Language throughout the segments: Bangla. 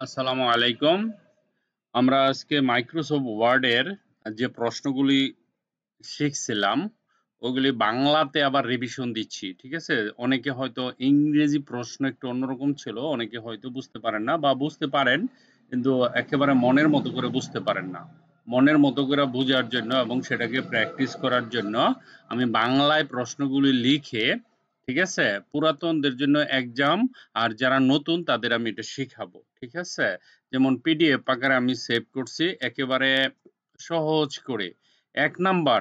আসসালামু আলাইকুম। আমরা আজকে মাইক্রোসফট ওয়ার্ডের যে প্রশ্নগুলি শিখছিলাম, ওগুলি বাংলাতে আবার রিভিশন দিচ্ছি। ঠিক আছে? অনেকে হয়তো ইংরেজি প্রশ্ন একটু অন্যরকম ছিল, অনেকে হয়তো বুঝতে পারেন না বা বুঝতে পারেন কিন্তু একেবারে মনের মতো করে বুঝতে পারেন না। মনের মতো করে বোঝার জন্য এবং সেটাকে প্র্যাকটিস করার জন্য আমি বাংলায় প্রশ্নগুলি লিখে, ঠিক আছে, পুরাতনদের জন্য এক্সাম আর যারা নতুন তাদের আমি এটা শিখাবো। ঠিক আছে? যেমন পিডিএফ আকারে আমি সেভ করছি একেবারে সহজ করে। ১ নাম্বার,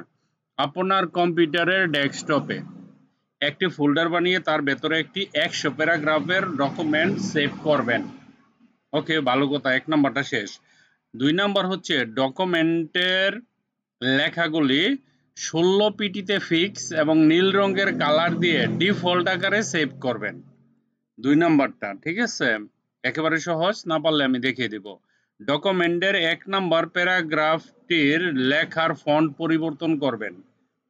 আপনার কম্পিউটারের ডেস্কটপে একটি ফোল্ডার বানিয়ে তার ভেতরে একটি ১০০ প্যারাগ্রাফের ডকুমেন্ট সেভ করবেন। ওকে, ভালো কথা, ১ নাম্বারটা শেষ। ২ নাম্বার হচ্ছে ডকুমেন্টের লেখাগুলি ১৬ পিটিতে ফিক্স এবং নীল রঙের কালার দিয়ে ডিফল্ট আকারে সেভ করবেন। ২ নাম্বারটা, ঠিক আছে? একেবারে সহজ, না পারলে আমি দেখিয়ে দিব। ডকুমেন্টের ১ নাম্বার প্যারাগ্রাফটির লেখার ফন্ট পরিবর্তন করবেন।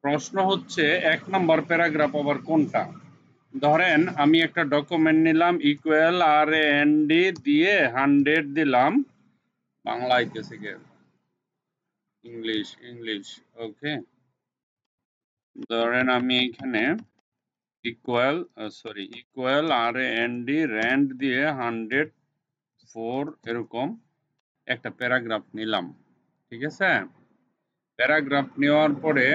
প্রশ্ন হচ্ছে ১ নাম্বার প্যারাগ্রাফ আবার কোনটা? ধরেন আমি একটা ডকুমেন্ট নিলাম, ইকুয়াল আর এন ডি দিয়ে 100 দিলাম। বাংলা আইতেছে কি? ইংলিশ। ওকে, ধরেন আমি এখানে ইকুয়াল আর এন ডি র্যান্ড দিয়ে 104 এরকম একটা প্যারাগ্রাফ নিলাম। ঠিক আছে? প্যারাগ্রাফ নেওয়ার পরে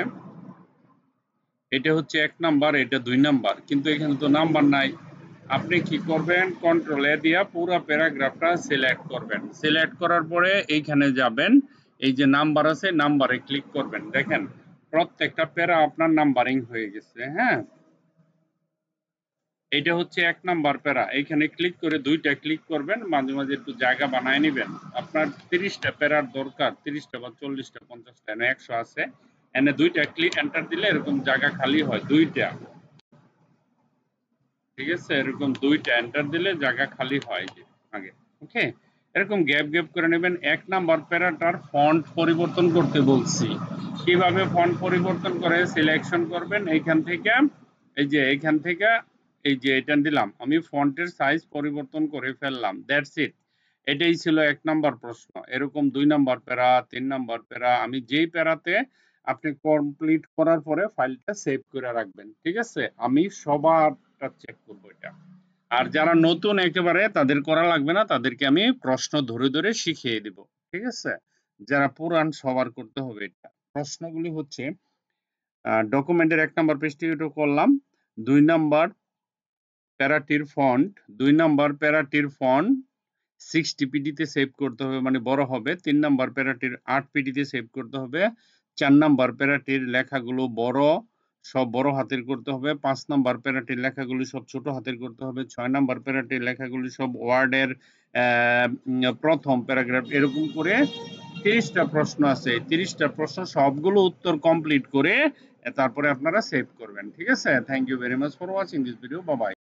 এটা হচ্ছে ১ নাম্বার, এটা ২ নাম্বার, কিন্তু এখানে তো নাম্বার নাই। আপনি কি করবেন? কন্ট্রোল এ দিয়া পুরো প্যারাগ্রাফটা সিলেক্ট করবেন। সিলেক্ট করার পরে এইখানে যাবেন, এই যে নাম্বার আছে নাম্বারে ক্লিক করবেন। দেখেন প্রত্যেকটা প্যারা আপনার নাম্বারিং হয়ে গেছে। হ্যাঁ, এটা হচ্ছে ১ নাম্বার প্যারা। এইখানে ক্লিক করে ২টা ক্লিক করবেন, মাঝে মাঝে একটু জায়গা বানায় নিবেন। আপনার ৩০টা প্যারার দরকার, ৩০টা বা ৪০টা ৫০টা, এনে ১০০ আছে, এনে ২টা ক্লিক এন্টার দিলে এরকম জায়গা খালি হয় ২টা। ঠিক আছে? এরকম ২টা এন্টার দিলে জায়গা খালি হয় যে আগে। ওকে, এরকম গ্যাপ করে নেবেন। ১ নাম্বার প্যারাটার ফন্ট পরিবর্তন করতে বলছি। কিভাবে ফন্ট পরিবর্তন করে সিলেকশন করবেন এইখান থেকে, এইখান থেকে এই যে এটা দিলাম, আমি ফন্টের সাইজ পরিবর্তন করে ফেললাম। That's it. এটাই ছিল ১ নাম্বার প্রশ্ন। এরকম ২ নাম্বার প্যারা, ৩ নাম্বার প্যারা, আমি যেই প্যারাতে আপনি কমপ্লিট করার পরে ফাইলটা সেভ করে রাখবেন। ঠিক আছে? আমি সবারটা চেক করব এটা। আর যারা নতুন একেবারে তাদের করা লাগবে না, তাদেরকে আমি প্রশ্ন ধরে শিখিয়ে দিব। ঠিক আছে? যারা পুরান সবার করতে হবে এটা। প্রশ্নগুলি হচ্ছে ডকুমেন্টের ১ নাম্বার পেজটি এটা করলাম। ২ নাম্বার প্যারাটির ফন্ট, ২ নাম্বার প্যারাটির ফন্ট 60 পিডিতে সেভ করতে হবে, মানে বড় হবে। ৩ নাম্বার প্যারাটির ৮ পিডিতে সেভ করতে হবে। ৪ নাম্বার প্যারাটির লেখাগুলো সব বড় হাতের করতে হবে। ৫ নাম্বার প্যারাটির লেখাগুলি সব ছোট হাতের করতে হবে। ৬ নাম্বার প্যারাটির লেখাগুলি সব ওয়ার্ডের প্রথম প্যারাগ্রাফ, এরকম করে ৩০ টা প্রশ্ন আছে। এই ৩০ টা প্রশ্ন সবগুলো উত্তর কমপ্লিট করে তারপরে আপনারা সেভ করবেন। ঠিক আছে? Thank you very much for watching this video. Bye by.